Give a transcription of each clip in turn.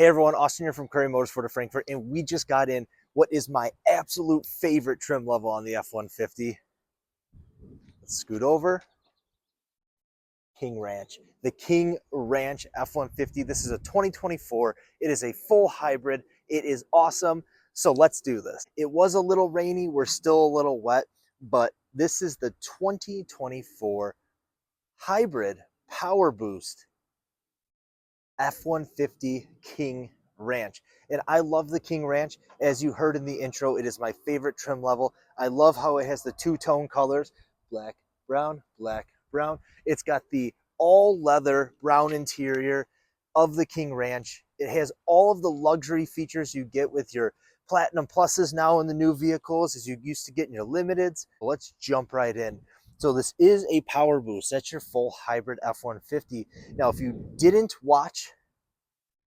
Hey everyone, Austin here from Currie Motorsport of Frankfurt, and we just got in what is my absolute favorite trim level on the F-150. Let's scoot over. King Ranch. The King Ranch F-150. This is a 2024. It is a full hybrid. It is awesome. So let's do this. It was a little rainy. We're still a little wet, but this is the 2024 hybrid power boost F-150 King Ranch. And I love the King Ranch. As you heard in the intro, it is my favorite trim level. I love how it has the two-tone colors, black, brown, black, brown. It's got the all-leather brown interior of the King Ranch. It has all of the luxury features you get with your Platinum Pluses now in the new vehicles as you used to get in your Limiteds. Let's jump right in. So this is a power boost. That's your full hybrid F-150. Now, if you didn't watch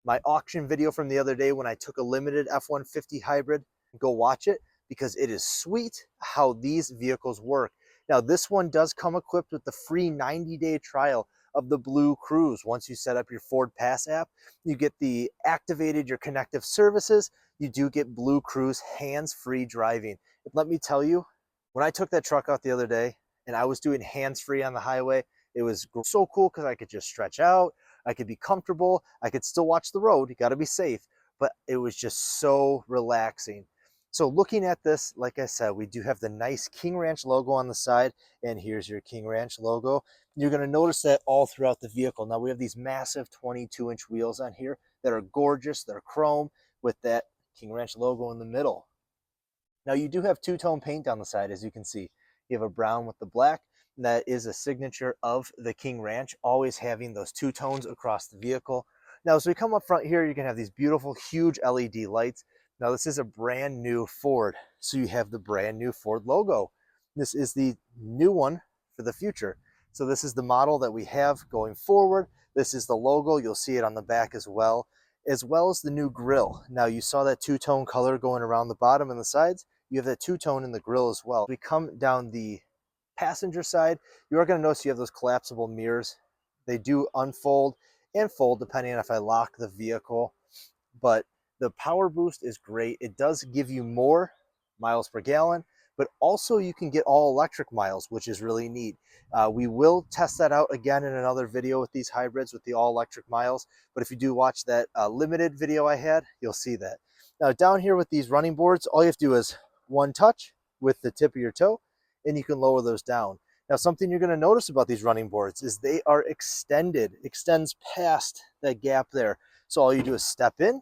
my auction video from the other day when I took a limited F-150 hybrid, go watch it because it is sweet how these vehicles work. Now, this one does come equipped with the free 90-day trial of the BlueCruise. Once you set up your Ford Pass app, you get the activated your connective services. You do get BlueCruise hands-free driving. And let me tell you, when I took that truck out the other day, and I was doing hands-free on the highway, it was so cool because I could just stretch out, I could be comfortable, I could still watch the road, you gotta be safe, but it was just so relaxing. So looking at this, like I said, we do have the nice King Ranch logo on the side, and here's your King Ranch logo. You're gonna notice that all throughout the vehicle. Now we have these massive 22-inch wheels on here that are gorgeous, they're chrome with that King Ranch logo in the middle. Now you do have two-tone paint on the side, as you can see. You have a brown with the black. That is a signature of the King Ranch, always having those two tones across the vehicle. Now, as we come up front here, you can have these beautiful, huge LED lights. Now, this is a brand new Ford, so you have the brand new Ford logo. This is the new one for the future. So this is the model that we have going forward. This is the logo. You'll see it on the back as well as the new grille. Now, you saw that two-tone color going around the bottom and the sides. You have that two-tone in the grille as well. We come down the passenger side, you are going to notice you have those collapsible mirrors. They do unfold and fold depending on if I lock the vehicle, but the power boost is great. It does give you more miles per gallon, but also you can get all electric miles, which is really neat. We will test that out again in another video with these hybrids with the all electric miles, but if you do watch that limited video I had, you'll see that. Now down here with these running boards, all you have to do is one touch with the tip of your toe, and you can lower those down. Now, something you're going to notice about these running boards is they are extends past that gap there. So all you do is step in,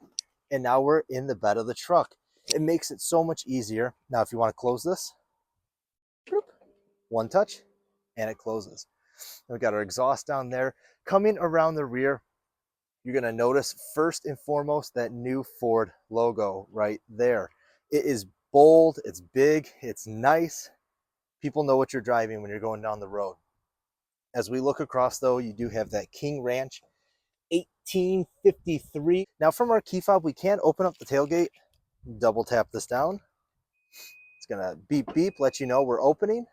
and now we're in the bed of the truck. It makes it so much easier. Now, if you want to close this, one touch, and it closes. And we got our exhaust down there. Coming around the rear, you're going to notice first and foremost that new Ford logo right there. It is bold, it's big, it's nice. People know what you're driving when you're going down the road. As we look across though, you do have that King Ranch 1853. Now from our key fob, we can open up the tailgate, double tap this down. It's gonna beep beep, let you know we're opening.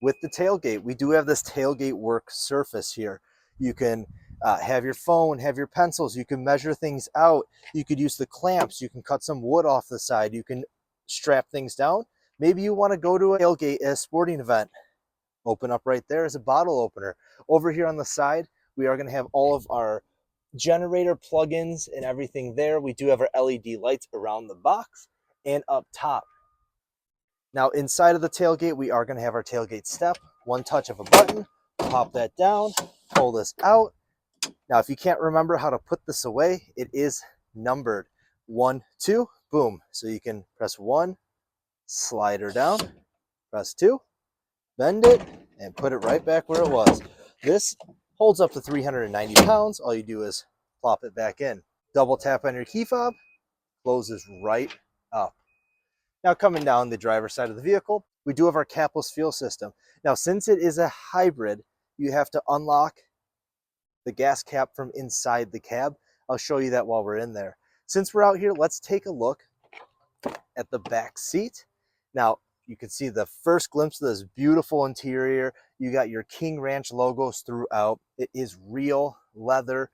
With the tailgate, we do have this tailgate work surface here. You can have your phone, have your pencils, you can measure things out. You could use the clamps, you can cut some wood off the side, you can strap things down. Maybe you want to go to a tailgate at a sporting event. Open up right there as a bottle opener. Over here on the side, we are going to have all of our generator plugins and everything there. We do have our LED lights around the box and up top. Now inside of the tailgate, we are going to have our tailgate step. One touch of a button, pop that down, pull this out. Now if you can't remember how to put this away, it is numbered 1, 2, boom. So you can press 1, slide her down, press 2, bend it, and put it right back where it was. This holds up to 390 pounds. All you do is plop it back in. Double tap on your key fob, closes right up. Now coming down the driver's side of the vehicle, we do have our capless fuel system. Now since it is a hybrid, you have to unlock the gas cap from inside the cab. I'll show you that while we're in there. Since we're out here, let's take a look at the back seat. Now, you can see the first glimpse of this beautiful interior. You got your King Ranch logos throughout. It is real leather.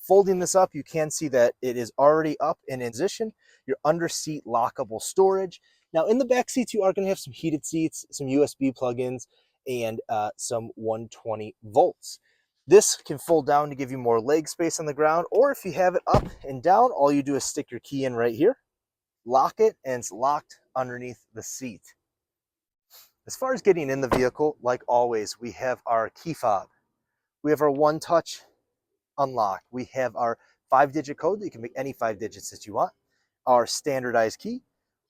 Folding this up, you can see that it is already up and in position. Your under seat lockable storage. Now in the back seats, you are going to have some heated seats, some USB plugins, and some 120 volts. This can fold down to give you more leg space on the ground, or if you have it up and down, all you do is stick your key in right here, lock it, and it's locked underneath the seat. As far as getting in the vehicle, like always, we have our key fob. We have our one-touch unlock. We have our 5-digit code that you can make any 5 digits that you want, our standardized key,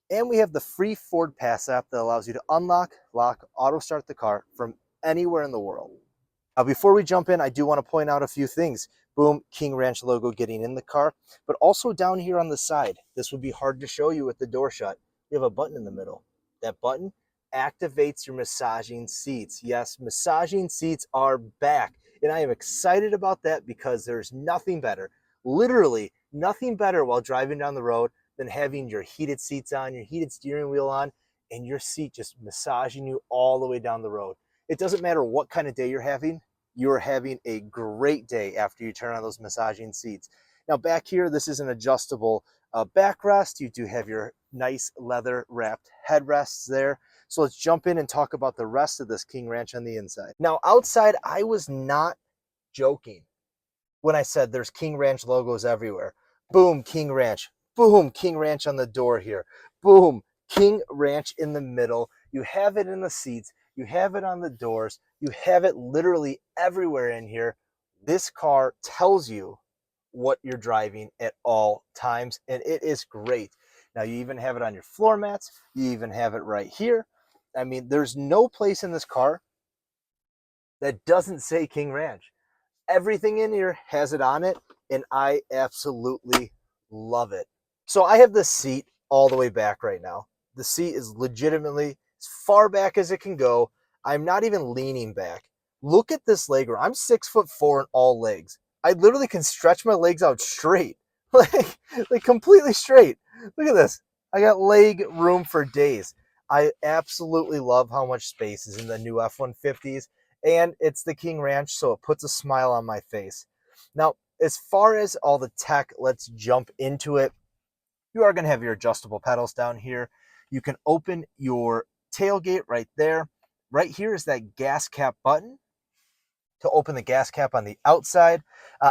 and we have the free Ford Pass app that allows you to unlock, lock, auto start the car from anywhere in the world. Now, before we jump in, I do want to point out a few things. Boom, King Ranch logo getting in the car, but also down here on the side. This would be hard to show you with the door shut. We have a button in the middle. That button activates your massaging seats. Yes, massaging seats are back. And I am excited about that because there's nothing better, literally nothing better while driving down the road than having your heated seats on, your heated steering wheel on, and your seat just massaging you all the way down the road. It doesn't matter what kind of day you're having a great day after you turn on those massaging seats. Now back here, this is an adjustable backrest. You do have your nice leather wrapped headrests there. So let's jump in and talk about the rest of this King Ranch on the inside. Now outside, I was not joking when I said there's King Ranch logos everywhere. Boom, King Ranch. Boom, King Ranch on the door here. Boom, King Ranch in the middle. You have it in the seats. You have it on the doors. You have it literally everywhere in here. This car tells you what you're driving at all times, and it is great. Now, you even have it on your floor mats. You even have it right here. I mean, there's no place in this car that doesn't say King Ranch. Everything in here has it on it, and I absolutely love it. So I have this seat all the way back right now. The seat is legitimately as far back as it can go. I'm not even leaning back. Look at this leg room. I'm 6'4" in all legs. I literally can stretch my legs out straight, like completely straight. Look at this. I got leg room for days. I absolutely love how much space is in the new F-150s, and it's the King Ranch, so it puts a smile on my face. Now, as far as all the tech, let's jump into it. You are going to have your adjustable pedals down here. You can open your tailgate right there. Right here is that gas cap button to open the gas cap on the outside.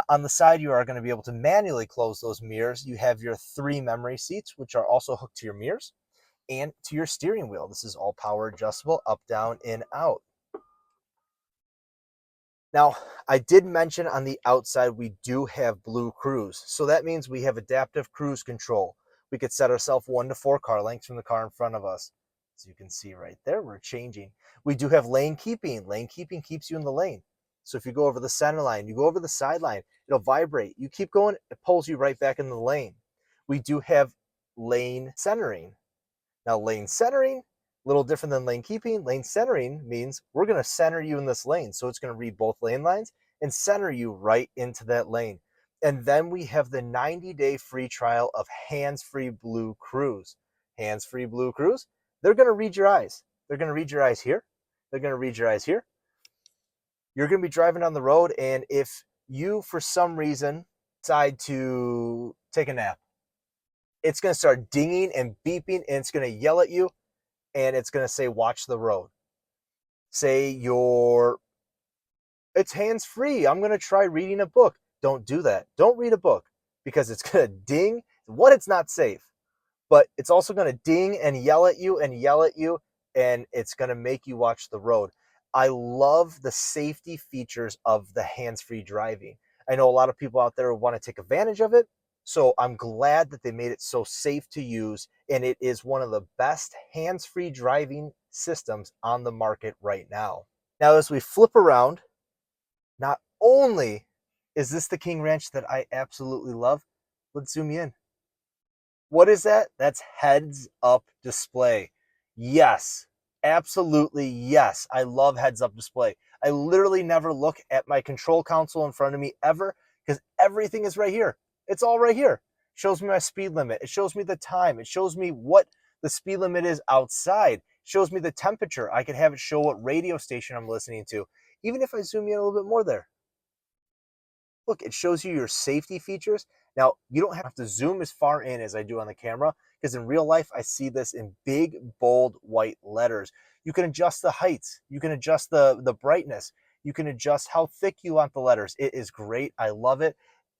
On the side, you are going to be able to manually close those mirrors. You have your 3 memory seats, which are also hooked to your mirrors and to your steering wheel. This is all power adjustable, up, down, in, out. Now, I did mention on the outside, we do have BlueCruise. So that means we have adaptive cruise control. We could set ourselves 1 to 4 car lengths from the car in front of us. As you can see right there, we're changing. We do have lane keeping. Lane keeping keeps you in the lane. So if you go over the center line, you go over the sideline, it'll vibrate. You keep going, it pulls you right back in the lane. We do have lane centering. Now, lane centering, a little different than lane keeping. Lane centering means we're going to center you in this lane. So it's going to read both lane lines and center you right into that lane. And then we have the 90-day free trial of Handsfree BlueCruise. Handsfree BlueCruise, they're going to read your eyes. They're going to read your eyes here. They're going to read your eyes here. You're going to be driving down the road, and if you, for some reason, decide to take a nap, it's going to start dinging and beeping, and it's going to yell at you, and it's going to say, watch the road. Say it's hands-free. I'm going to try reading a book. Don't do that. Don't read a book because it's going to ding. It's not safe, but it's also going to ding and yell at you, and it's going to make you watch the road. I love the safety features of the hands-free driving. I know a lot of people out there want to take advantage of it, so I'm glad that they made it so safe to use, and it is one of the best hands-free driving systems on the market right now. Now, as we flip around, not only is this the King Ranch that I absolutely love, let's zoom in. What is that? That's heads-up display. Yes, absolutely yes. I love heads-up display. I literally never look at my control console in front of me ever because everything is right here. It's all right here. It shows me my speed limit. It shows me the time. It shows me what the speed limit is outside. It shows me the temperature. I can have it show what radio station I'm listening to. Even if I zoom in a little bit more there. Look, it shows you your safety features. Now, you don't have to zoom as far in as I do on the camera, because in real life, I see this in big, bold, white letters. You can adjust the heights. You can adjust the brightness. You can adjust how thick you want the letters. It is great. I love it.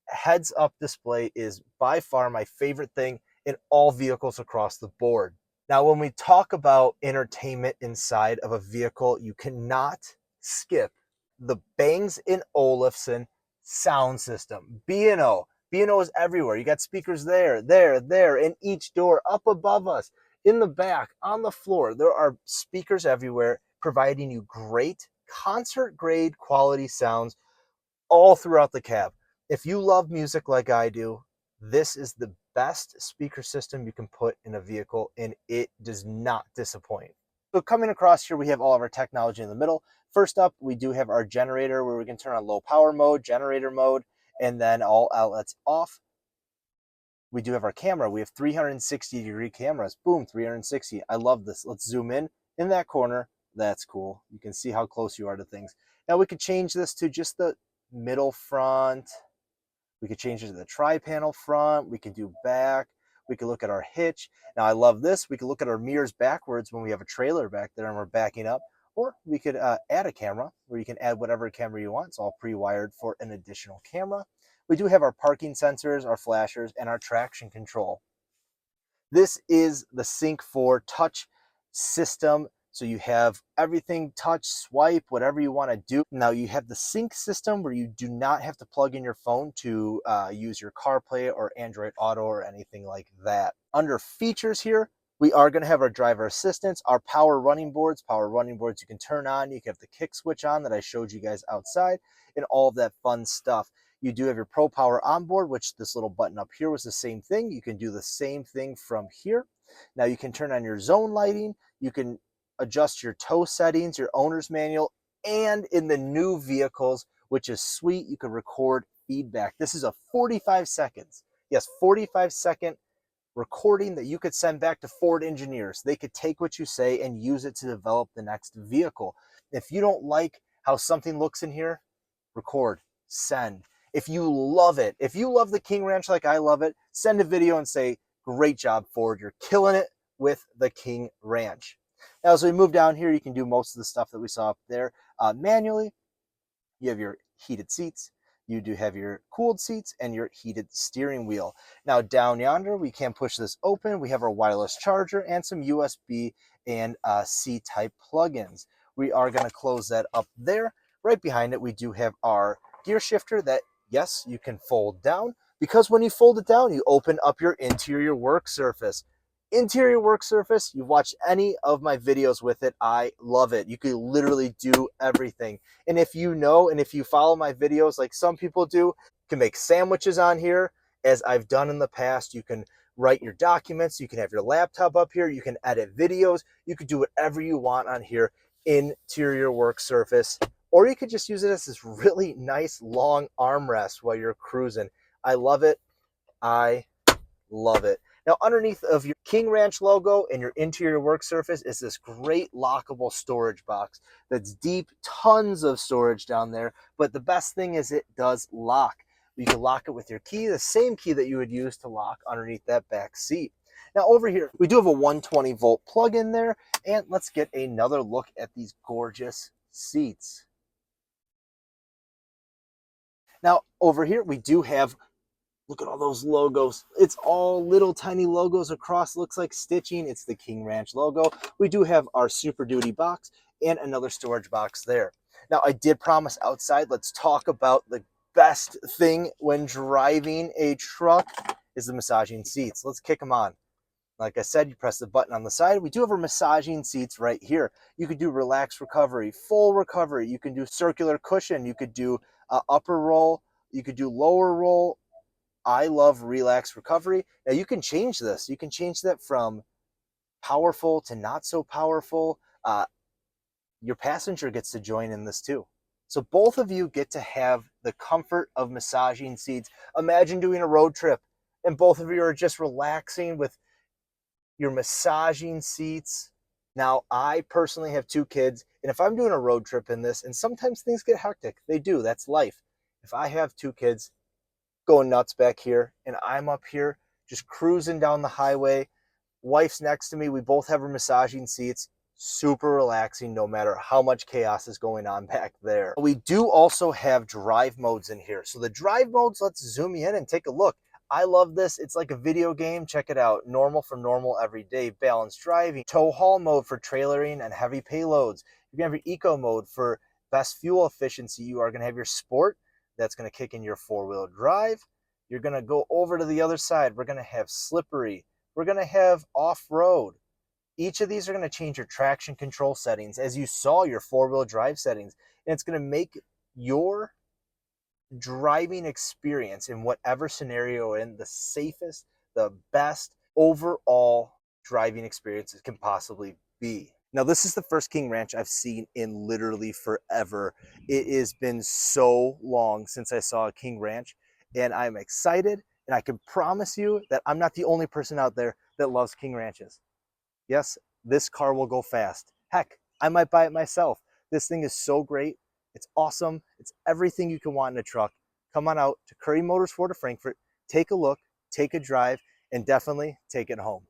Heads-up display is by far my favorite thing in all vehicles across the board. Now, when we talk about entertainment inside of a vehicle, you cannot skip the Bangs & Olufsen sound system. B&O. B&O is everywhere. You got speakers there, there, in each door, up above us, in the back, on the floor. There are speakers everywhere providing you great concert-grade quality sounds all throughout the cab. If you love music like I do, this is the best speaker system you can put in a vehicle, and it does not disappoint. So coming across here, we have all of our technology in the middle. First up, we do have our generator where we can turn on low power mode, generator mode, and then all outlets off. We do have our camera. We have 360-degree cameras. Boom, 360. I love this. Let's zoom in that corner. That's cool. You can see how close you are to things. Now we could change this to just the middle front. We could change it to the tri-panel front. We could do back. We could look at our hitch. Now I love this. We could look at our mirrors backwards when we have a trailer back there and we're backing up. Or we could add a camera where you can add whatever camera you want. It's all pre-wired for an additional camera. We do have our parking sensors, our flashers, and our traction control. This is the Sync 4 touch system. So you have everything touch, swipe, whatever you want to do. Now you have the sync system where you do not have to plug in your phone to use your CarPlay or Android Auto or anything like that. Under features here, we are going to have our driver assistance, our power running boards. Power running boards you can turn on. You can have the kick switch on that I showed you guys outside and all of that fun stuff. You do have your Pro Power onboard, which this little button up here was the same thing. You can do the same thing from here. Now you can turn on your zone lighting. You can adjust your tow settings, your owner's manual, and in the new vehicles, which is sweet, you can record feedback. This is a 45 seconds. Yes, 45-second recording that you could send back to Ford engineers. They could take what you say and use it to develop the next vehicle. If you don't like how something looks in here, record, send. If you love it, if you love the King Ranch like I love it, send a video and say, great job, Ford. You're killing it with the King Ranch. Now, as we move down here, you can do most of the stuff that we saw up there manually. You have your heated seats. You do have your cooled seats and your heated steering wheel. Now, down yonder, we can push this open. We have our wireless charger and some USB and C-type plugins. We are going to close that up there. Right behind it, we do have our gear shifter that, yes, you can fold down, because when you fold it down, you open up your interior work surface. Interior work surface, you've watched any of my videos with it. I love it. You can literally do everything. And if you know, and if you follow my videos like some people do, you can make sandwiches on here, as I've done in the past. You can write your documents. You can have your laptop up here. You can edit videos. You can do whatever you want on here. Interior work surface. Or you could just use it as this really nice long armrest while you're cruising. I love it. I love it. Now, underneath of your King Ranch logo and your interior work surface is this great lockable storage box that's deep, tons of storage down there. But the best thing is it does lock. You can lock it with your key, the same key that you would use to lock underneath that back seat. Now, over here, we do have a 120 volt plug in there. And let's get another look at these gorgeous seats. Now, over here, we do have, look at all those logos. It's all little tiny logos across. Looks like stitching. It's the King Ranch logo. We do have our Super Duty box and another storage box there. Now, I did promise outside, let's talk about the best thing when driving a truck is the massaging seats. Let's kick them on. Like I said, you press the button on the side. We do have our massaging seats right here. You could do relaxed recovery, full recovery. You can do circular cushion. You could do upper roll. You could do lower roll. I love relaxed recovery. Now you can change this. You can change that from powerful to not so powerful. Your passenger gets to join in this too. So both of you get to have the comfort of massaging seats. Imagine doing a road trip and both of you are just relaxing with your massaging seats. Now, I personally have 2 kids, and if I'm doing a road trip in this, and sometimes things get hectic, they do, that's life. If I have two kids going nuts back here and I'm up here just cruising down the highway, wife's next to me, we both have our massaging seats, super relaxing no matter how much chaos is going on back there. We do also have drive modes in here. So the drive modes, let's zoom in and take a look. I love this. It's like a video game. Check it out. Normal for normal everyday, balanced driving, tow haul mode for trailering and heavy payloads. You're gonna have your eco mode for best fuel efficiency. You are gonna have your sport. That's gonna kick in your four-wheel drive. You're gonna go over to the other side. We're gonna have slippery. We're gonna have off-road. Each of these are going to change your traction control settings, as you saw your four-wheel drive settings, and it's going to make your driving experience in whatever scenario in the safest, the best overall driving experience it can possibly be. Now, this is the first King Ranch I've seen in literally forever. It has been so long since I saw a King Ranch, and I'm excited, and I can promise you that I'm not the only person out there that loves King Ranches. Yes, this car will go fast. Heck, I might buy it myself. This thing is so great. It's awesome. It's everything you can want in a truck. Come on out to Currie Motorsport of Frankfort, take a look, take a drive, and definitely take it home.